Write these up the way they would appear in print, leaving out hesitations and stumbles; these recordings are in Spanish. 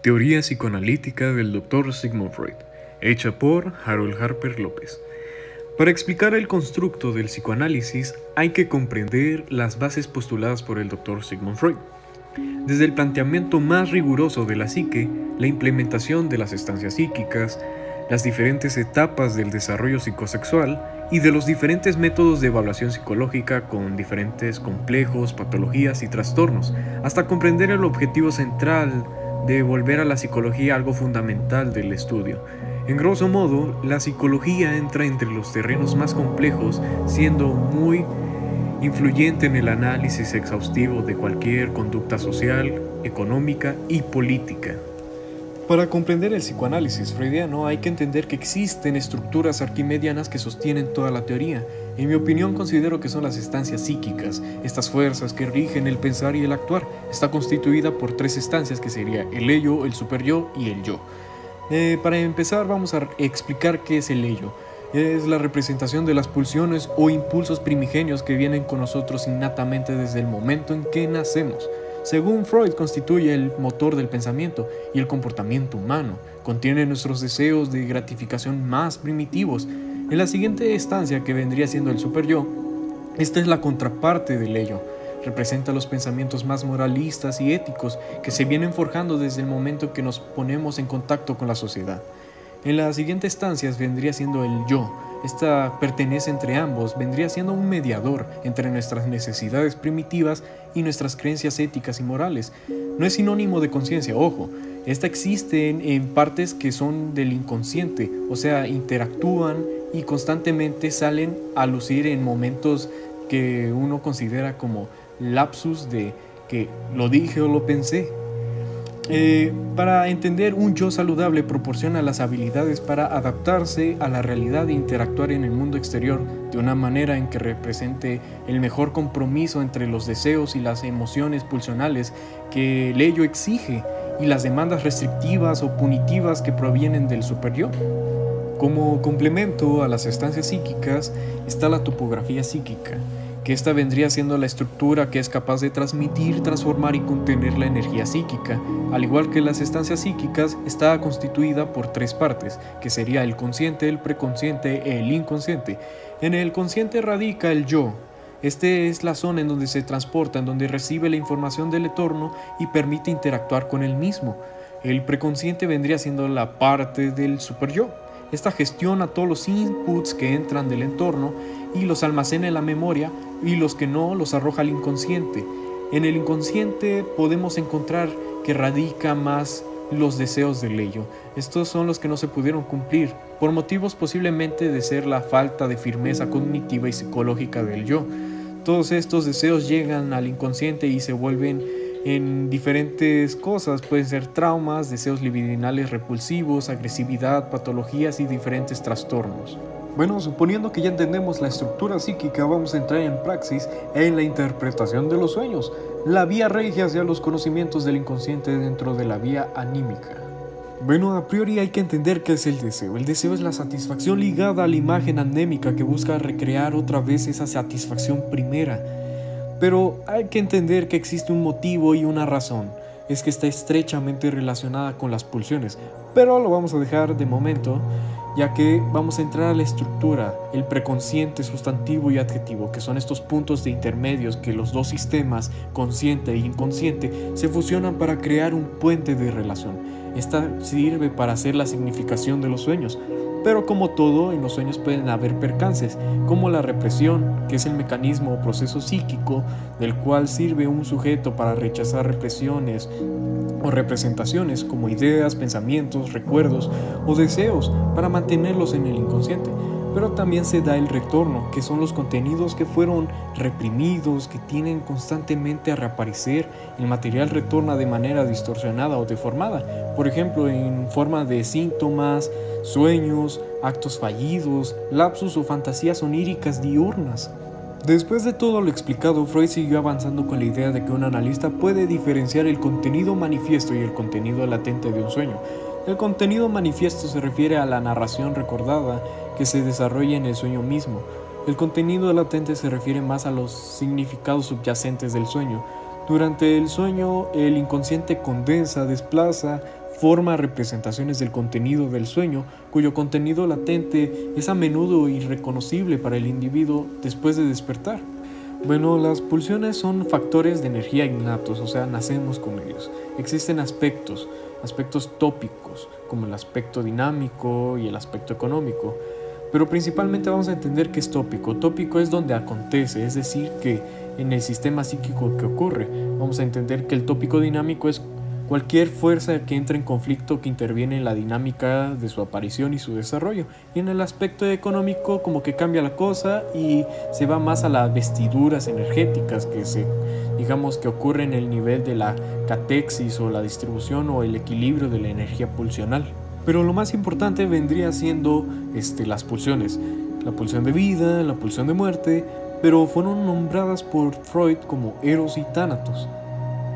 Teoría psicoanalítica del Dr. Sigmund Freud, hecha por Harold Harper López. Para explicar el constructo del psicoanálisis hay que comprender las bases postuladas por el Dr. Sigmund Freud. Desde el planteamiento más riguroso de la psique, la implementación de las estancias psíquicas, las diferentes etapas del desarrollo psicosexual y de los diferentes métodos de evaluación psicológica con diferentes complejos, patologías y trastornos, hasta comprender el objetivo central de volver a la psicología algo fundamental del estudio. En grosso modo, la psicología entra entre los terrenos más complejos, siendo muy influyente en el análisis exhaustivo de cualquier conducta social, económica y política. Para comprender el psicoanálisis freudiano hay que entender que existen estructuras arquimedianas que sostienen toda la teoría. En mi opinión considero que son las estancias psíquicas, estas fuerzas que rigen el pensar y el actuar. Está constituida por tres estancias que sería el ello, el superyo y el yo. Para empezar vamos a explicar qué es el ello. Es la representación de las pulsiones o impulsos primigenios que vienen con nosotros innatamente desde el momento en que nacemos. Según Freud, constituye el motor del pensamiento y el comportamiento humano. Contiene nuestros deseos de gratificación más primitivos. En la siguiente estancia, que vendría siendo el superyo, esta es la contraparte del ello. Representa los pensamientos más moralistas y éticos que se vienen forjando desde el momento que nos ponemos en contacto con la sociedad. En las siguientes estancias vendría siendo el yo. Esta pertenece entre ambos, vendría siendo un mediador entre nuestras necesidades primitivas y nuestras creencias éticas y morales. No es sinónimo de conciencia, ojo. Esta existe en partes que son del inconsciente, o sea, interactúan y constantemente salen a lucir en momentos que uno considera como lapsus de que lo dije o lo pensé. Para entender, un yo saludable proporciona las habilidades para adaptarse a la realidad e interactuar en el mundo exterior de una manera en que represente el mejor compromiso entre los deseos y las emociones pulsionales que el ello exige y las demandas restrictivas o punitivas que provienen del superyo. Como complemento a las estancias psíquicas está la topografía psíquica, que esta vendría siendo la estructura que es capaz de transmitir, transformar y contener la energía psíquica. Al igual que las estancias psíquicas, está constituida por tres partes, que sería el consciente, el preconsciente e el inconsciente. En el consciente radica el yo. Este es la zona en donde se transporta, en donde recibe la información del entorno y permite interactuar con él mismo. El preconsciente vendría siendo la parte del superyo. Esta gestiona todos los inputs que entran del entorno y los almacena en la memoria, y los que no los arroja al inconsciente. En el inconsciente podemos encontrar que radica más los deseos del ello. Estos son los que no se pudieron cumplir, por motivos posiblemente de ser la falta de firmeza cognitiva y psicológica del yo. Todos estos deseos llegan al inconsciente y se vuelven en diferentes cosas. Pueden ser traumas, deseos libidinales repulsivos, agresividad, patologías y diferentes trastornos. Bueno, suponiendo que ya entendemos la estructura psíquica, vamos a entrar en praxis en la interpretación de los sueños, la vía regia hacia los conocimientos del inconsciente dentro de la vía anímica. Bueno, a priori hay que entender qué es el deseo. El deseo es la satisfacción ligada a la imagen anémica que busca recrear otra vez esa satisfacción primera. Pero hay que entender que existe un motivo y una razón. Es que está estrechamente relacionada con las pulsiones, pero lo vamos a dejar de momento, ya que vamos a entrar a la estructura, el preconsciente, sustantivo y adjetivo, que son estos puntos de intermedios que los dos sistemas, consciente e inconsciente, se fusionan para crear un puente de relación. Esta sirve para hacer la significación de los sueños, pero como todo, en los sueños pueden haber percances, como la represión, que es el mecanismo o proceso psíquico del cual sirve un sujeto para rechazar represiones o representaciones como ideas, pensamientos, recuerdos o deseos para mantenerlos en el inconsciente. Pero también se da el retorno, que son los contenidos que fueron reprimidos, que tienen constantemente a reaparecer. El material retorna de manera distorsionada o deformada, por ejemplo en forma de síntomas, sueños, actos fallidos, lapsus o fantasías oníricas diurnas. Después de todo lo explicado, Freud siguió avanzando con la idea de que un analista puede diferenciar el contenido manifiesto y el contenido latente de un sueño. El contenido manifiesto se refiere a la narración recordada que se desarrolla en el sueño mismo. El contenido latente se refiere más a los significados subyacentes del sueño. Durante el sueño, el inconsciente condensa, desplaza, forma representaciones del contenido del sueño, cuyo contenido latente es a menudo irreconocible para el individuo después de despertar. Bueno, las pulsiones son factores de energía innatos, o sea, nacemos con ellos. Existen aspectos tópicos, como el aspecto dinámico y el aspecto económico. Pero principalmente vamos a entender que es tópico. Tópico es donde acontece, es decir, que en el sistema psíquico que ocurre. Vamos a entender que el tópico dinámico es cualquier fuerza que entre en conflicto que interviene en la dinámica de su aparición y su desarrollo. Y en el aspecto económico como que cambia la cosa y se va más a las vestiduras energéticas digamos que ocurre en el nivel de la catexis o la distribución o el equilibrio de la energía pulsional. Pero lo más importante vendría siendo las pulsiones. La pulsión de vida, la pulsión de muerte, pero fueron nombradas por Freud como Eros y Tánatos.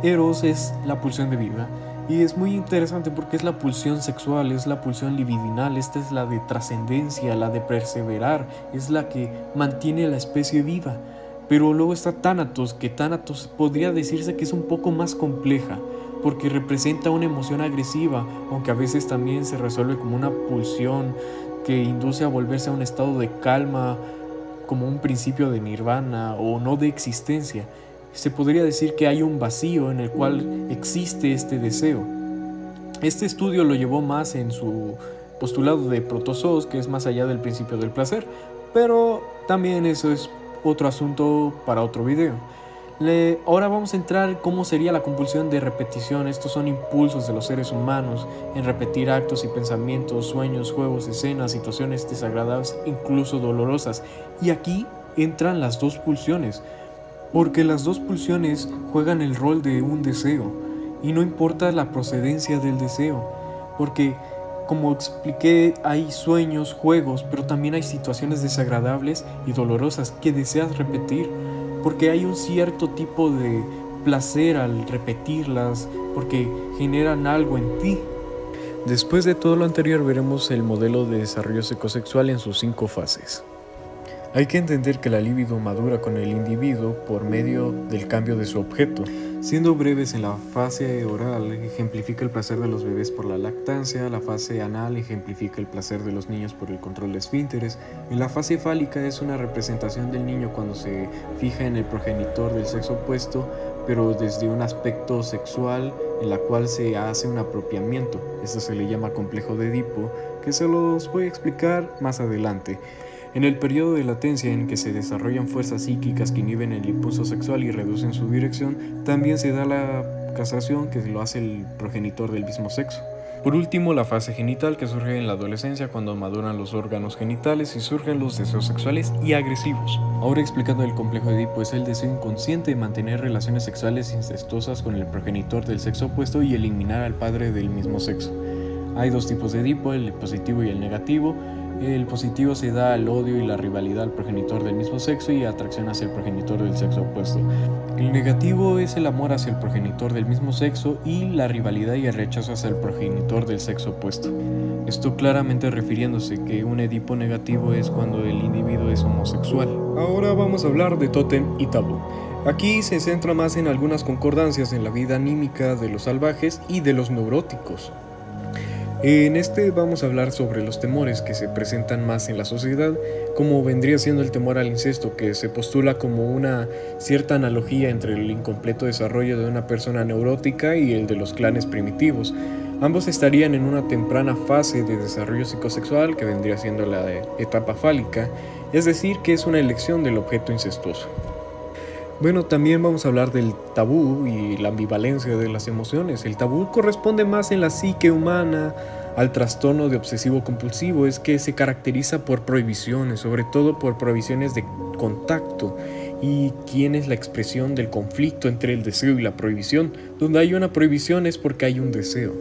Eros es la pulsión de vida y es muy interesante porque es la pulsión sexual, es la pulsión libidinal, esta es la de trascendencia, la de perseverar, es la que mantiene a la especie viva. Pero luego está Tánatos, que Tánatos podría decirse que es un poco más compleja porque representa una emoción agresiva, aunque a veces también se resuelve como una pulsión que induce a volverse a un estado de calma, como un principio de nirvana o no de existencia. Se podría decir que hay un vacío en el cual existe este deseo. Este estudio lo llevó más en su postulado de protozoos, que es más allá del principio del placer, pero también eso es otro asunto para otro video. Ahora vamos a entrar cómo sería la compulsión de repetición. Estos son impulsos de los seres humanos en repetir actos y pensamientos, sueños, juegos, escenas, situaciones desagradables, incluso dolorosas. Y aquí entran las dos pulsiones, porque las dos pulsiones juegan el rol de un deseo, y no importa la procedencia del deseo, porque como expliqué, hay sueños, juegos, pero también hay situaciones desagradables y dolorosas que deseas repetir, porque hay un cierto tipo de placer al repetirlas, porque generan algo en ti. Después de todo lo anterior veremos el modelo de desarrollo psicosexual en sus 5 fases. Hay que entender que la libido madura con el individuo por medio del cambio de su objeto. Siendo breves, en la fase oral ejemplifica el placer de los bebés por la lactancia, la fase anal ejemplifica el placer de los niños por el control de esfínteres, en la fase fálica es una representación del niño cuando se fija en el progenitor del sexo opuesto, pero desde un aspecto sexual en la cual se hace un apropiamiento. Esto se le llama complejo de Edipo, que se los voy a explicar más adelante. En el periodo de latencia en que se desarrollan fuerzas psíquicas que inhiben el impulso sexual y reducen su dirección, también se da la castración, que lo hace el progenitor del mismo sexo. Por último, la fase genital, que surge en la adolescencia cuando maduran los órganos genitales y surgen los deseos sexuales y agresivos. Ahora explicando el complejo de Edipo, es el deseo inconsciente de mantener relaciones sexuales incestuosas con el progenitor del sexo opuesto y eliminar al padre del mismo sexo. Hay dos tipos de Edipo, el positivo y el negativo. El positivo se da al odio y la rivalidad al progenitor del mismo sexo y atracción hacia el progenitor del sexo opuesto. El negativo es el amor hacia el progenitor del mismo sexo y la rivalidad y el rechazo hacia el progenitor del sexo opuesto. Esto claramente refiriéndose que un Edipo negativo es cuando el individuo es homosexual. Ahora vamos a hablar de tótem y tabú. Aquí se centra más en algunas concordancias en la vida anímica de los salvajes y de los neuróticos. En este vamos a hablar sobre los temores que se presentan más en la sociedad, como vendría siendo el temor al incesto, que se postula como una cierta analogía entre el incompleto desarrollo de una persona neurótica y el de los clanes primitivos. Ambos estarían en una temprana fase de desarrollo psicosexual, que vendría siendo la etapa fálica, es decir, que es una elección del objeto incestuoso. Bueno, también vamos a hablar del tabú y la ambivalencia de las emociones. El tabú corresponde más en la psique humana al trastorno de obsesivo compulsivo, es que se caracteriza por prohibiciones, sobre todo por prohibiciones de contacto. ¿Y quién es la expresión del conflicto entre el deseo y la prohibición? Donde hay una prohibición es porque hay un deseo.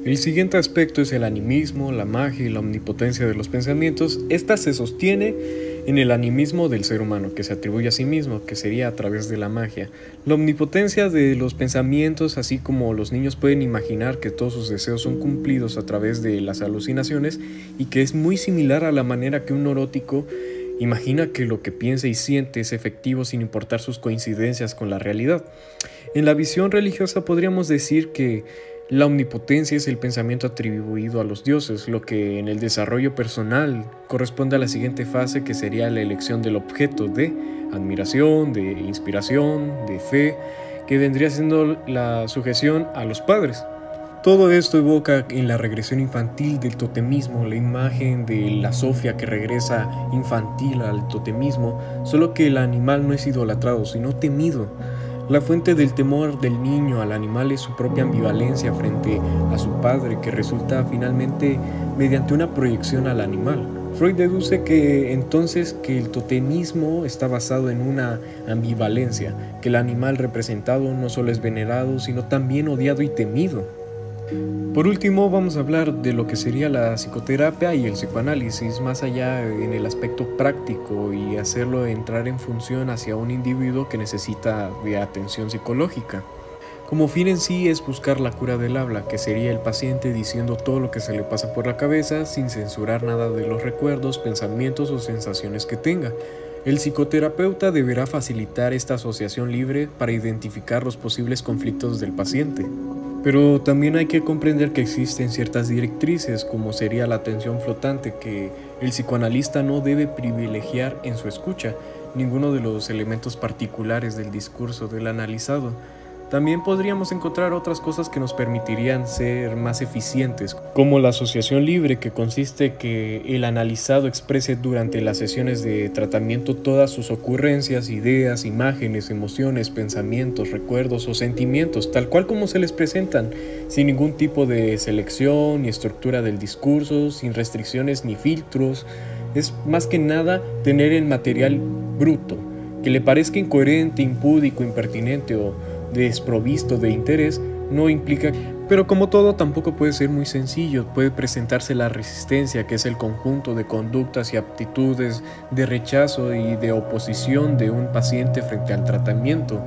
El siguiente aspecto es el animismo, la magia y la omnipotencia de los pensamientos. Esta se sostiene en el animismo del ser humano, que se atribuye a sí mismo, que sería a través de la magia. La omnipotencia de los pensamientos, así como los niños pueden imaginar que todos sus deseos son cumplidos a través de las alucinaciones, y que es muy similar a la manera que un neurótico imagina que lo que piensa y siente es efectivo sin importar sus coincidencias con la realidad. En la visión religiosa podríamos decir que La omnipotencia es el pensamiento atribuido a los dioses, lo que en el desarrollo personal corresponde a la siguiente fase, que sería la elección del objeto de admiración, de inspiración, de fe, que vendría siendo la sujeción a los padres. Todo esto evoca en la regresión infantil del totemismo, la imagen de la Sofía que regresa infantil al totemismo, solo que el animal no es idolatrado, sino temido. La fuente del temor del niño al animal es su propia ambivalencia frente a su padre, que resulta finalmente mediante una proyección al animal. Freud deduce que entonces que el totemismo está basado en una ambivalencia, que el animal representado no solo es venerado, sino también odiado y temido. Por último, vamos a hablar de lo que sería la psicoterapia y el psicoanálisis, más allá en el aspecto práctico y hacerlo entrar en función hacia un individuo que necesita de atención psicológica. Como fin en sí es buscar la cura del habla, que sería el paciente diciendo todo lo que se le pasa por la cabeza sin censurar nada de los recuerdos, pensamientos o sensaciones que tenga. El psicoterapeuta deberá facilitar esta asociación libre para identificar los posibles conflictos del paciente. Pero también hay que comprender que existen ciertas directrices, como sería la atención flotante, que el psicoanalista no debe privilegiar en su escucha ninguno de los elementos particulares del discurso del analizado. También podríamos encontrar otras cosas que nos permitirían ser más eficientes, como la asociación libre, que consiste en que el analizado exprese durante las sesiones de tratamiento todas sus ocurrencias, ideas, imágenes, emociones, pensamientos, recuerdos o sentimientos, tal cual como se les presentan, sin ningún tipo de selección ni estructura del discurso, sin restricciones ni filtros. Es más que nada tener el material bruto, que le parezca incoherente, impúdico, impertinente o desprovisto de interés, no implica, pero como todo tampoco puede ser muy sencillo, puede presentarse la resistencia, que es el conjunto de conductas y aptitudes de rechazo y de oposición de un paciente frente al tratamiento.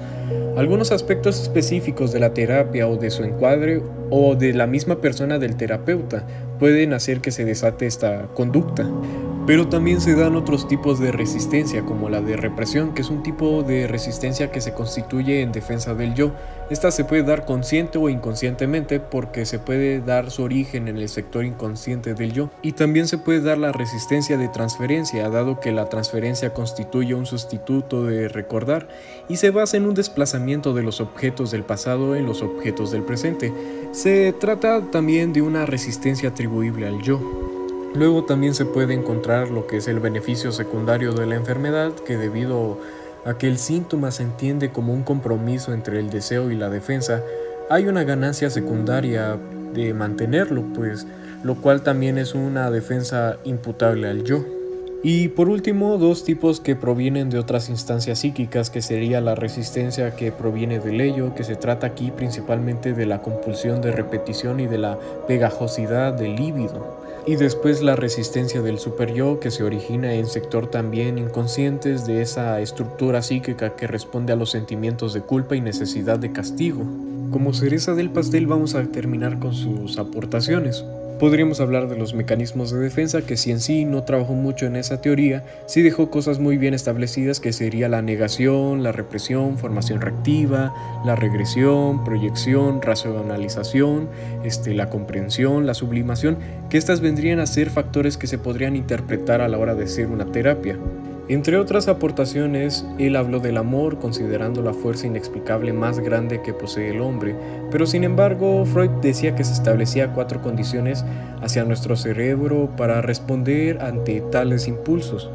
Algunos aspectos específicos de la terapia o de su encuadre o de la misma persona del terapeuta pueden hacer que se desate esta conducta. Pero también se dan otros tipos de resistencia, como la de represión, que es un tipo de resistencia que se constituye en defensa del yo. Esta se puede dar consciente o inconscientemente, porque se puede dar su origen en el sector inconsciente del yo. Y también se puede dar la resistencia de transferencia, dado que la transferencia constituye un sustituto de recordar y se basa en un desplazamiento de los objetos del pasado en los objetos del presente. Se trata también de una resistencia atribuible al yo. Luego también se puede encontrar lo que es el beneficio secundario de la enfermedad, que debido a que el síntoma se entiende como un compromiso entre el deseo y la defensa, hay una ganancia secundaria de mantenerlo, pues, lo cual también es una defensa imputable al yo. Y por último, dos tipos que provienen de otras instancias psíquicas, que sería la resistencia que proviene del ello, que se trata aquí principalmente de la compulsión de repetición y de la pegajosidad del líbido. Y después la resistencia del superyo, que se origina en sector también inconscientes de esa estructura psíquica que responde a los sentimientos de culpa y necesidad de castigo. Como cereza del pastel vamos a terminar con sus aportaciones. Podríamos hablar de los mecanismos de defensa, que si en sí no trabajó mucho en esa teoría, sí dejó cosas muy bien establecidas, que sería la negación, la represión, formación reactiva, la regresión, proyección, racionalización, la comprensión, la sublimación, que estas vendrían a ser factores que se podrían interpretar a la hora de hacer una terapia. Entre otras aportaciones, él habló del amor, considerando la fuerza inexplicable más grande que posee el hombre, pero sin embargo, Freud decía que se establecía 4 condiciones hacia nuestro cerebro para responder ante tales impulsos.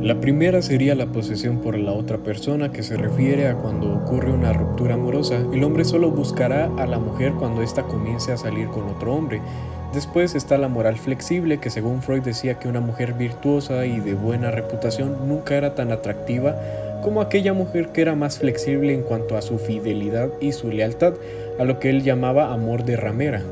La primera sería la posesión por la otra persona, que se refiere a cuando ocurre una ruptura amorosa. El hombre solo buscará a la mujer cuando ésta comience a salir con otro hombre. Después está la moral flexible, que según Freud decía que una mujer virtuosa y de buena reputación nunca era tan atractiva como aquella mujer que era más flexible en cuanto a su fidelidad y su lealtad, a lo que él llamaba amor de ramera.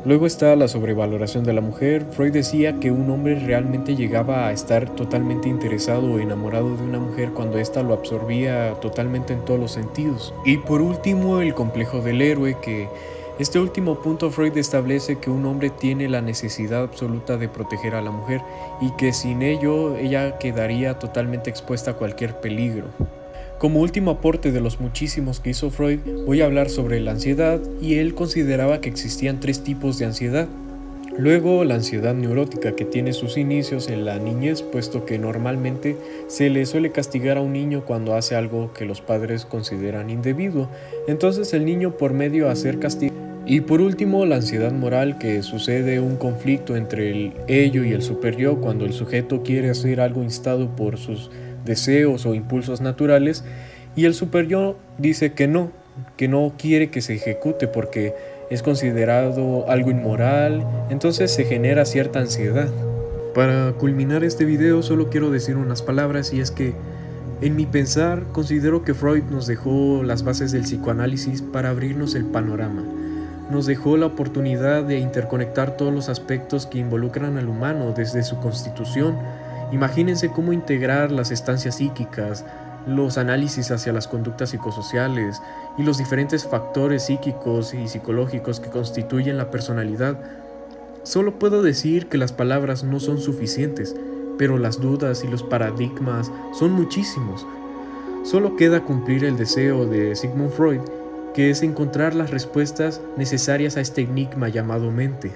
Luego está la sobrevaloración de la mujer. Freud decía que un hombre realmente llegaba a estar totalmente interesado o enamorado de una mujer cuando ésta lo absorbía totalmente en todos los sentidos. Y por último, el complejo del héroe, que este último punto Freud establece que un hombre tiene la necesidad absoluta de proteger a la mujer y que sin ello ella quedaría totalmente expuesta a cualquier peligro. Como último aporte de los muchísimos que hizo Freud, voy a hablar sobre la ansiedad, y él consideraba que existían 3 tipos de ansiedad. Luego, la ansiedad neurótica, que tiene sus inicios en la niñez, puesto que normalmente se le suele castigar a un niño cuando hace algo que los padres consideran indebido. Entonces el niño, por medio de hacer castigo. Y por último, la ansiedad moral, que sucede un conflicto entre el ello y el superior cuando el sujeto quiere hacer algo instado por sus deseos o impulsos naturales, y el superior dice que no quiere que se ejecute porque es considerado algo inmoral. Entonces se genera cierta ansiedad. Para culminar este video solo quiero decir unas palabras, y es que en mi pensar considero que Freud nos dejó las bases del psicoanálisis para abrirnos el panorama. Nos dejó la oportunidad de interconectar todos los aspectos que involucran al humano desde su constitución. Imagínense cómo integrar las estancias psíquicas, los análisis hacia las conductas psicosociales y los diferentes factores psíquicos y psicológicos que constituyen la personalidad. Solo puedo decir que las palabras no son suficientes, pero las dudas y los paradigmas son muchísimos. Solo queda cumplir el deseo de Sigmund Freud, que es encontrar las respuestas necesarias a este enigma llamado mente.